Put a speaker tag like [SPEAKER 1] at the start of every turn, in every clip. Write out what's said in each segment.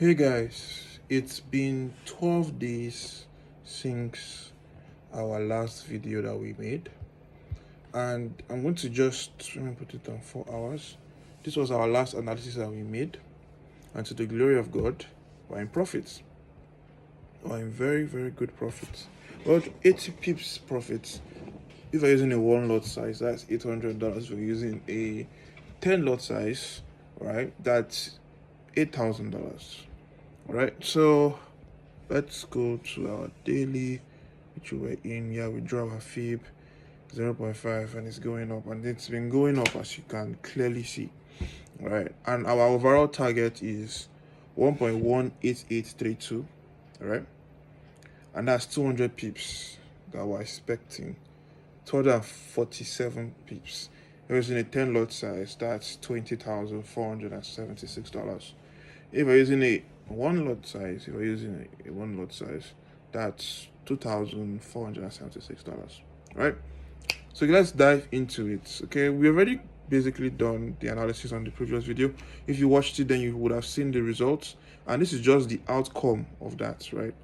[SPEAKER 1] Hey guys, it's been 12 days since our last video that we made, and I'm going to just let me put it on 4 hours. This was our last analysis that we made, and to the glory of God, we're in profits. We're in very, very good profits. Well, 80 pips profits. If we're using a 1 lot size, that's $800. We're using a 10 lot size, right? That's $8,000. All right, so let's go to our daily, which we were in. Yeah, we draw our fib 0.5 and it's going up, and it's been going up as you can clearly see. All right, and our overall target is 1.18832. All right, and that's 200 pips that we're expecting. 247 pips. If it's in a 10 lot size, that's $20,476. If we're using a 1 lot size, that's $2,476. Right? So let's dive into it. Okay, we already basically done the analysis on the previous video. If you watched it, then you would have seen the results, and this is just the outcome of that, right?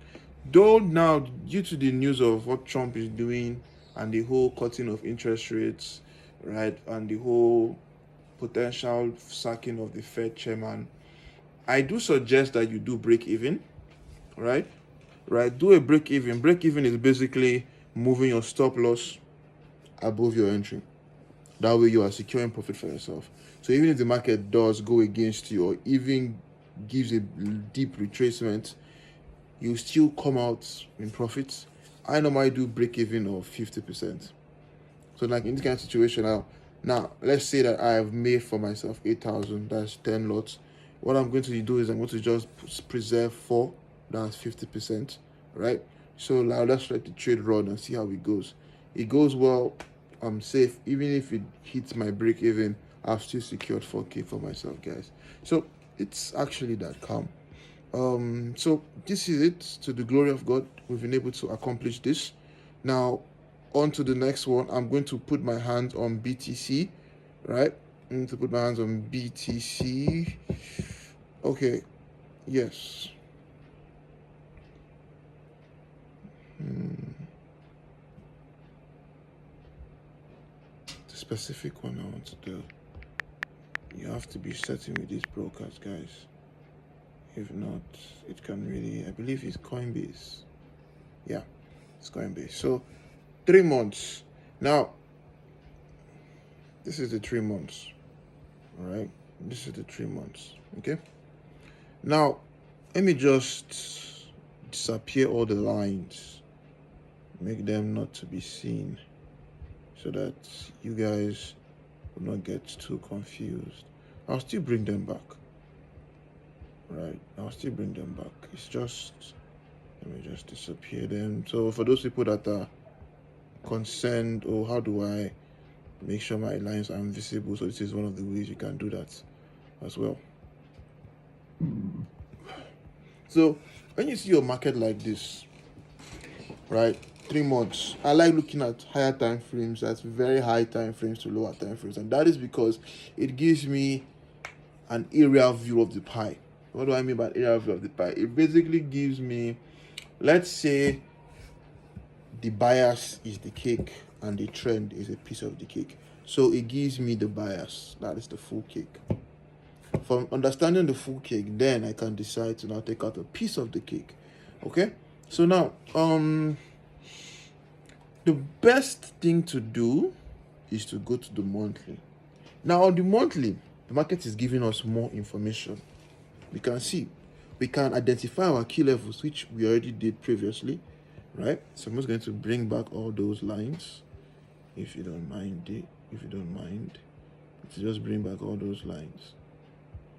[SPEAKER 1] Though now, due to the news of what Trump is doing and the whole cutting of interest rates, right, and the whole potential sacking of the Fed chairman, I do suggest that you do break even, right? Right, do a break even. Break even is basically moving your stop loss above your entry. That way you are securing profit for yourself. So even if the market does go against you or even gives a deep retracement, you still come out in profits. I normally do break even of 50%. So like in this kind of situation now let's say that I have made for myself 8,000, that's 10 lots. What I'm going to do is I'm going to just preserve 4, that's 50%, right? So now let's let the trade run and see how it goes. It goes well, I'm safe. Even if it hits my break even, I've still secured 4K for myself, guys. So it's actually that calm. So this is it. To the glory of God, we've been able to accomplish this. Now on to the next one. I'm going to put my hands on BTC, right? I'm going to put my hands on BTC. Okay, yes. The specific one I want to do. You have to be certain with these brokers, guys. If not, it can really, I believe it's Coinbase. Yeah, it's Coinbase. So 3 months. Now, this is the 3 months. All right, this is the 3 months. Okay. Now, let me just disappear all the lines, make them not to be seen, so that you guys will not get too confused. I'll still bring them back. Right, I'll still bring them back. It's just, let me just disappear them. So for those people that are concerned, oh, how do I make sure my lines are invisible? So this is one of the ways you can do that as well. So when you see your market like this, right, 3 months, I like looking at higher time frames, that's very high time frames to lower time frames, and that is because it gives me an aerial view of the pie. What do I mean by aerial view of the pie? It basically gives me, let's say the bias is the cake and the trend is a piece of the cake. So it gives me the bias, that is the full cake. From understanding the full cake, then I can decide to now take out a piece of the cake. Okay, so now the best thing to do is to go to the monthly. Now on the monthly, the market is giving us more information. We can see, we can identify our key levels, which we already did previously, right? So I'm just going to bring back all those lines, if you don't mind it. If you don't mind, to just bring back all those lines.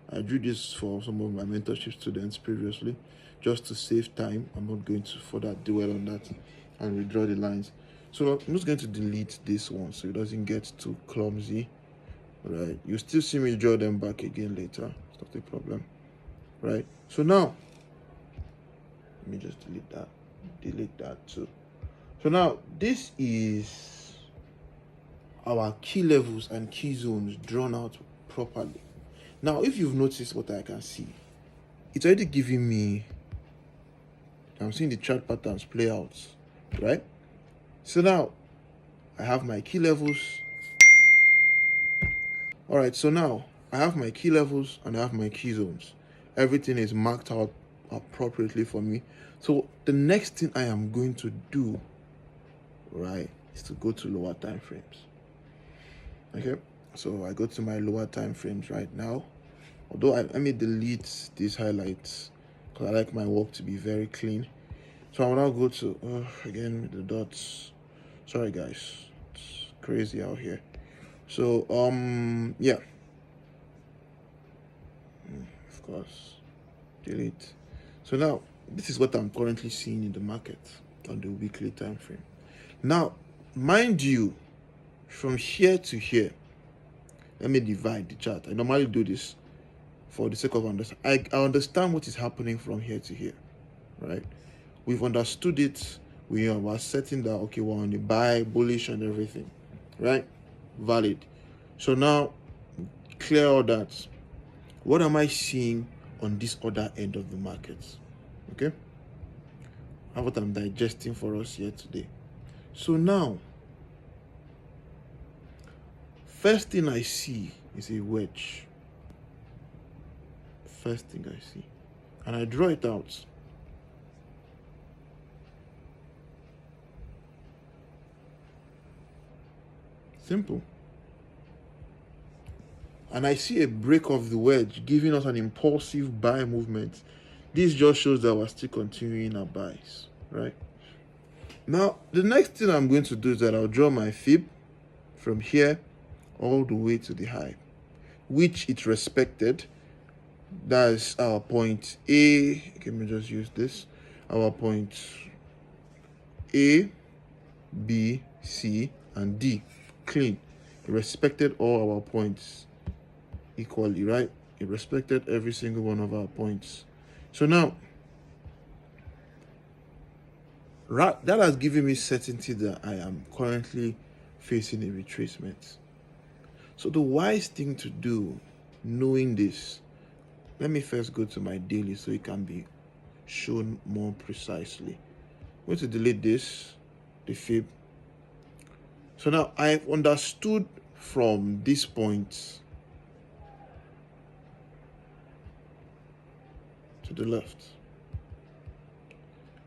[SPEAKER 1] I drew this for some of my mentorship students previously, just to save time. I'm not going to further dwell on that and redraw the lines. So I'm just going to delete this one so it doesn't get too clumsy. Right, you still see me draw them back again later. It's not a problem. Right, so now let me just delete that too. So now this is our key levels and key zones drawn out properly. Now if you've noticed what I can see, it's already giving me, I'm seeing the chart patterns play out, right? So now I have my key levels. All right, so now I have my key levels and I have my key zones. Everything is marked out appropriately for me. So the next thing I am going to do, right, is to go to lower time frames. Okay, so I go to my lower time frames right now. Although I may delete these highlights because I like my work to be very clean. So I will now go to, again, the dots. Sorry guys, it's crazy out here. So, yeah. Of course, delete. So now, this is what I'm currently seeing in the market on the weekly time frame. Now, mind you, from here to here, let me divide the chart. I normally do this for the sake of understanding. I understand what is happening from here to here, right? We've understood it. We are setting that, okay, we're on the buy, bullish and everything, right? Valid. So now, clear all that. What am I seeing on this other end of the market? Okay? How what I'm digesting for us here today. So now, first thing I see is a wedge. First thing I see. And I draw it out. Simple. And I see a break of the wedge giving us an impulsive buy movement. This just shows that we're still continuing our buys, right? Now, the next thing I'm going to do is that I'll draw my fib from here all the way to the high, which it respected. That's our point A. Let me just use this. Our point A, B, C, and D. Clean. It respected all our points equally, right? It respected every single one of our points. So now, that has given me certainty that I am currently facing a retracement. So the wise thing to do, knowing this, let me first go to my daily so it can be shown more precisely. I'm going to delete this, the fib. So now I've understood from this point to the left.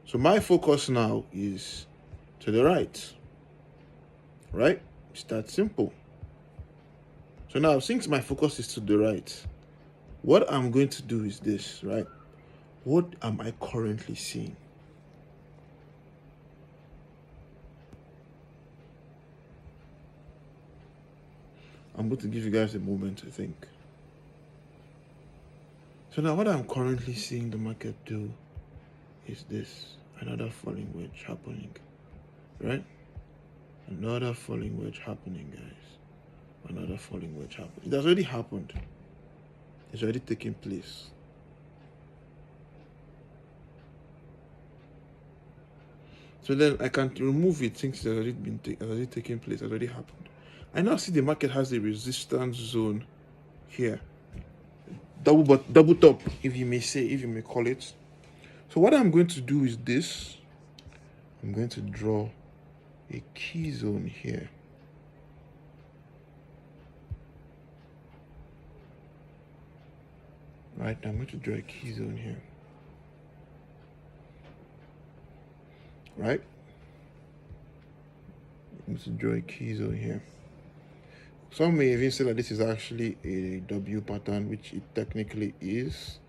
[SPEAKER 1] So my focus now is to the right, right? It's that simple. So now, since my focus is to the right, what I'm going to do is this, right? What am I currently seeing? I'm going to give you guys a moment to think. So now what I'm currently seeing the market do is this. Another falling wedge happening, right? Another falling wedge happening, guys. Another falling wedge happening. It has already happened. It's already taking place. So then I can remove it since it's already taken place, already happened. I now see the market has a resistance zone here. Double top, if you may call it. So what I'm going to do is this. I'm going to draw a key zone here. Right, I'm going to draw a key zone here. Right? I'm going to draw a key zone here. Some may even say that this is actually a W pattern, which it technically is,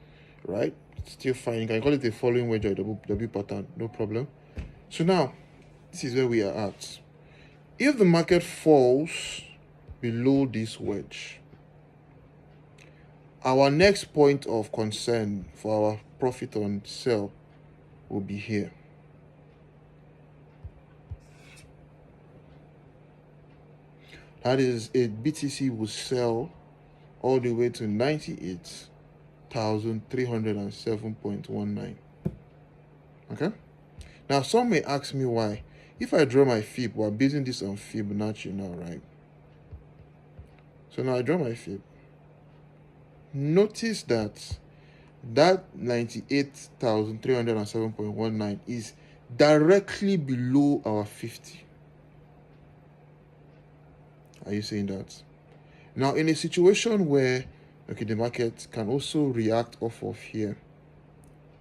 [SPEAKER 1] right? It's still fine. You can call it a following wedge or a W pattern, no problem. So now, this is where we are at. If the market falls below this wedge, our next point of concern for our profit on sell will be here. That is, a BTC will sell all the way to 98,307.19. Okay? Now, some may ask me why. If I draw my fib, we're basing this on Fibonacci now, right? So now I draw my fib. Notice that that 98,307.19 is directly below our 50. Are you saying that? Now, in a situation where, okay, the market can also react off of here,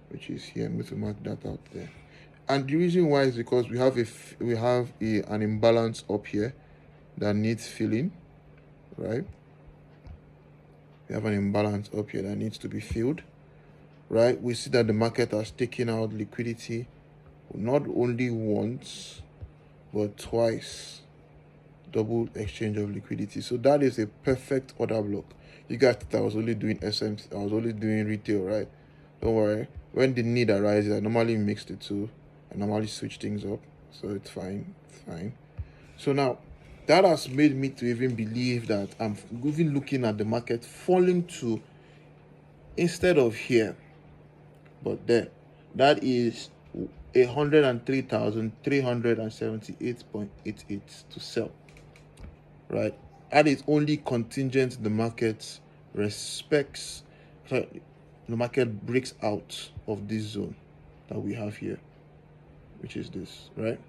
[SPEAKER 1] which is here, I'm going to mark that out there. And the reason why is because we have an imbalance up here that needs filling, right? We have an imbalance up here that needs to be filled, right? We see that the market has taken out liquidity not only once but twice, double exchange of liquidity. So that is a perfect order block. You guys thought I was only doing SMC, I was only doing retail, right? Don't worry. When the need arises, I normally mix the two. I normally switch things up, so it's fine. So now, that has made me to even believe that I'm even looking at the market falling to, instead of here, but there. That is 103,378.88 to sell, right? That is only contingent the market respects, the market breaks out of this zone that we have here, which is this, right?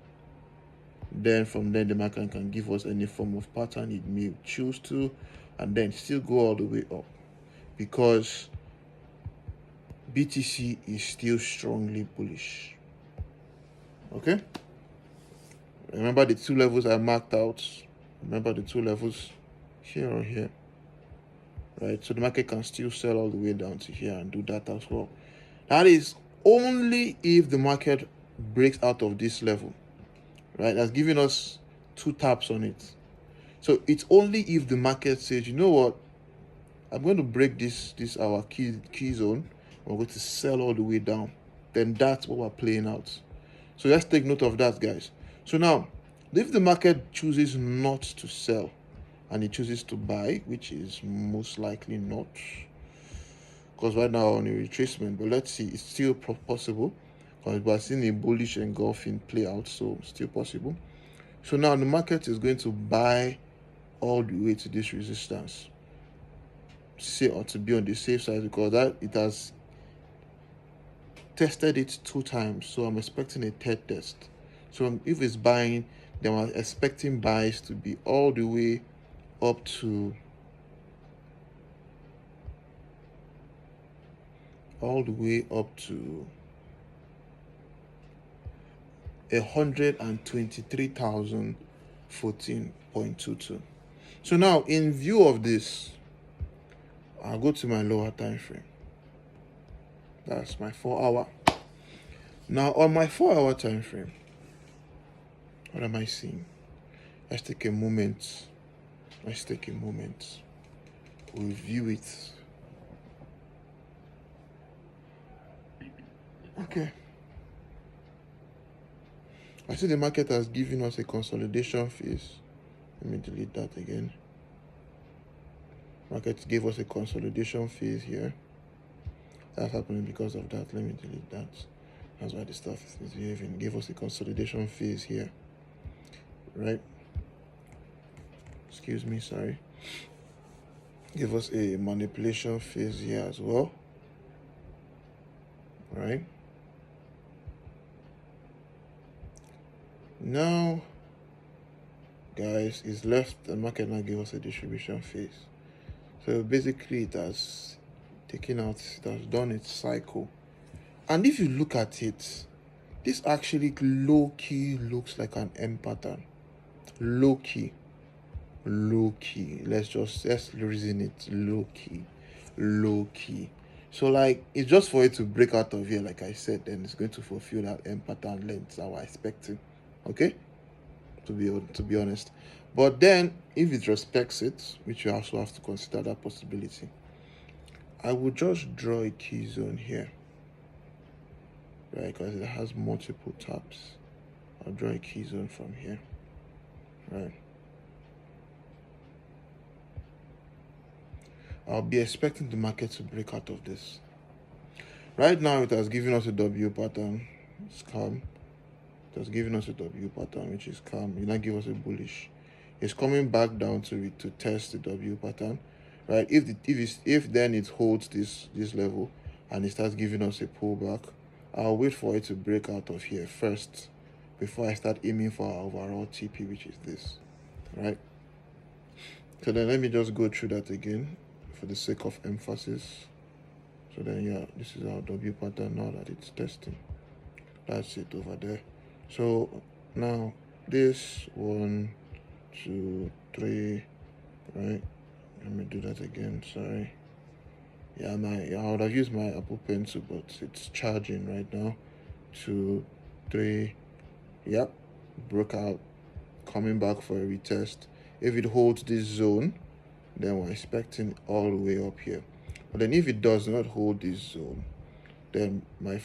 [SPEAKER 1] Then from there, the market can give us any form of pattern it may choose to, and then still go all the way up, because BTC is still strongly bullish. Okay, remember the two levels I marked out. Remember the two levels here or here, right? So the market can still sell all the way down to here and do that as well. That is only if the market breaks out of this level, right? That's giving us two taps on it. So it's only if the market says, you know what, I'm going to break this our key zone, we're going to sell all the way down, then that's what we're playing out. So let's take note of that, guys. So now, if the market chooses not to sell and it chooses to buy, which is most likely not, because right now on a retracement, but let's see, it's still possible, because we're seeing a bullish engulfing play out, so still possible. So now the market is going to buy all the way to this resistance, say, or to be on the safe side, because that it has tested it 2 times, so I'm expecting a third test. So if it's buying, then I'm expecting buys to be all the way up to 123,014.22. So now, in view of this, I'll go to my lower time frame. That's my 4-hour. Now on my 4-hour time frame, what am I seeing? Let's take a moment. Review it. Okay. I see the market has given us a consolidation phase. Let me delete that again. Market gave us a consolidation phase here. That's happening because of that. Let me delete that. That's why the stuff is misbehaving. Gave us a consolidation phase here, right? Excuse me, sorry. Give us a manipulation phase here as well, right? Now, guys, it's left the market now give us a distribution phase. So basically it has taken out, it has done its cycle. And if you look at it, this actually low-key looks like an M pattern. Low-key. Let's reason it. Low-key. So like, it's just for it to break out of here, like I said, then it's going to fulfill that M pattern length I was expecting. Okay, to be honest. But then if it respects it, which you also have to consider that possibility, I would just draw a key zone here, right? Because it has multiple taps. I'll draw a key zone from here, right? I'll be expecting the market to break out of this. Right now, it has given us a W pattern. It's calm. It has given us a W pattern, which is calm. It now give us a bullish. It's coming back down to it to test the W pattern, right? If then it holds this level, and it starts giving us a pullback, I'll wait for it to break out of here first before I start aiming for our overall TP, which is this, right? So then let me just go through that again for the sake of emphasis. So then, yeah, this is our W pattern now that it's testing. That's it over there. So now this 1, 2, 3, right? Let me do that again. Sorry. Yeah, I would have used my Apple Pencil, but it's charging right now. 2, 3. Yep, broke out. Coming back for a retest. If it holds this zone, then we're expecting all the way up here. But then if it does not hold this zone, then my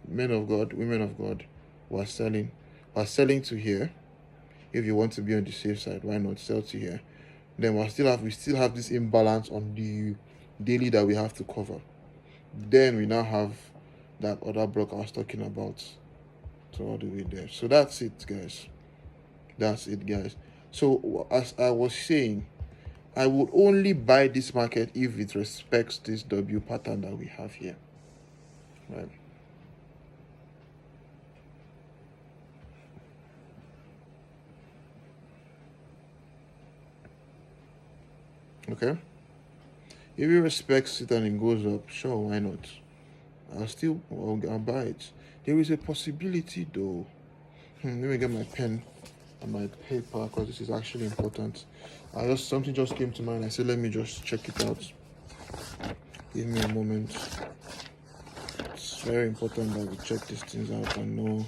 [SPEAKER 1] men of God, women of God, we're selling to here. If you want to be on the safe side, why not sell to here? Then we still have this imbalance on the daily that we have to cover. Then we now have that other block I was talking about. So all the way there. So that's it, guys. So as I was saying, I would only buy this market if it respects this W pattern that we have here, right? Okay. If it respects it and it goes up, sure, why not? I'll buy it. There is a possibility though. Let me get my pen and my paper because this is actually important. Something just came to mind. I said, let me just check it out. Give me a moment. It's very important that we check these things out and know.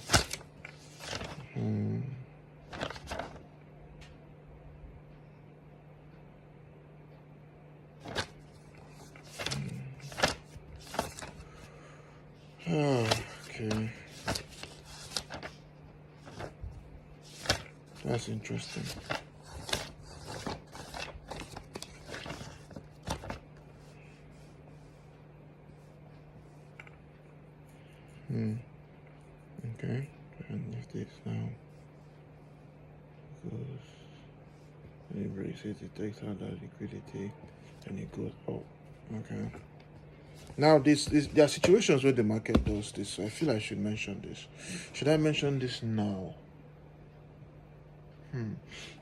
[SPEAKER 1] Okay. That's interesting. Okay, and if this now goes, it breaks it, it takes out that liquidity, and it goes up. Okay. Now, there are situations where the market does this, so I feel I should mention this. Should I mention this now?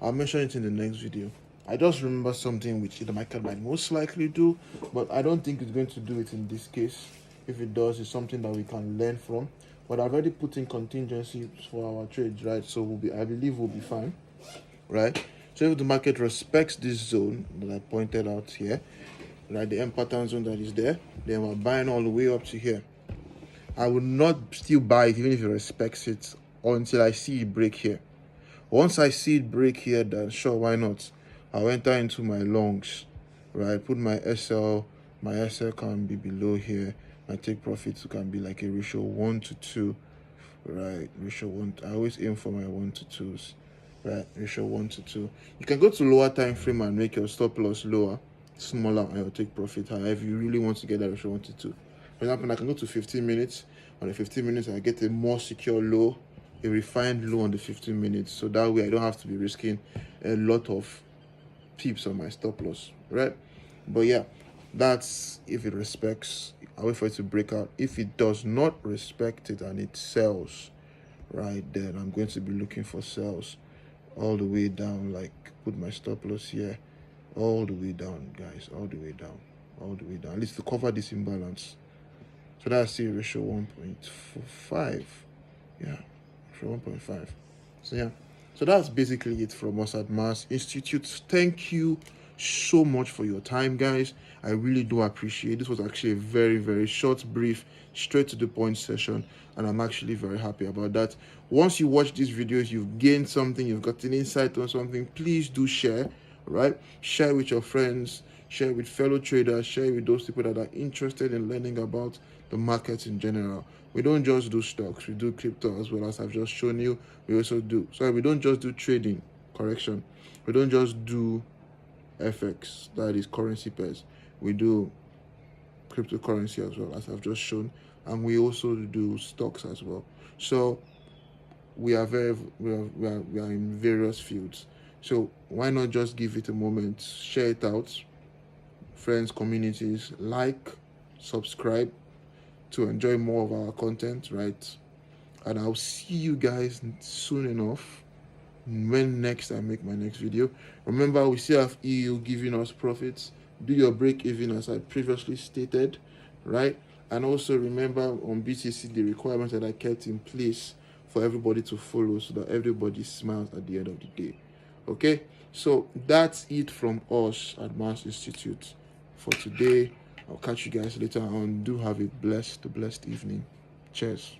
[SPEAKER 1] I'll mention it in the next video. I just remember something which the market might most likely do, but I don't think it's going to do it in this case. If it does, it's something that we can learn from. But I've already put in contingencies for our trades, right? So I believe we'll be fine, right? So if the market respects this zone that I pointed out here, right, the M pattern zone that is there, then we're buying all the way up to here. I will not still buy it even if it respects it until I see it break here. Once I see it break here, then sure, why not? I'll enter into my longs, right? Put my SL can be below here. My take profits can be like a ratio 1 to 2, right? Ratio 1. I always aim for my 1 to 2s, right? Ratio 1 to 2. You can go to lower time frame and make your stop loss lower, smaller, and your take profit higher if you really want to get that ratio 1 to 2. For example, I can go to 15 minutes. On the 15 minutes, I get a more secure low, a refined low on the 15 minutes. So that way I don't have to be risking a lot of pips on my stop loss, right? But yeah, that's if it respects. I wait for it to break out. If it does not respect it and it sells, right, then I'm going to be looking for sells all the way down, like put my stop loss here, all the way down, guys, all the way down, at least to cover this imbalance. So that's a ratio 1.45. Yeah, ratio 1.5. So yeah, so that's basically it from us at Mars Institute. Thank you so much for your time, guys. I really do appreciate it. This was actually a very, very short, brief, straight to the point session, and I'm actually very happy about that. Once you watch these videos, you've gained something, you've got an insight on something, please do share, right? Share with your friends, share with fellow traders, share with those people that are interested in learning about the markets in general. We don't just do stocks, we do crypto as well, as I've just shown you. We don't just do trading, correction. We don't just do FX, that is currency pairs. We do cryptocurrency as well, as I've just shown, and we also do stocks as well. So we are in various fields. So why not just give it a moment, share it out, friends, communities, like, subscribe, to enjoy more of our content, right? And I'll see you guys soon enough when next I make my next video. Remember, we still have EU giving us profits. Do your break even as I previously stated, right? And also remember on BTC the requirements that I kept in place for everybody to follow so that everybody smiles at the end of the day. Okay, so that's it from us at Mars Institute for today. I'll catch you guys later on. Do have a blessed evening. Cheers.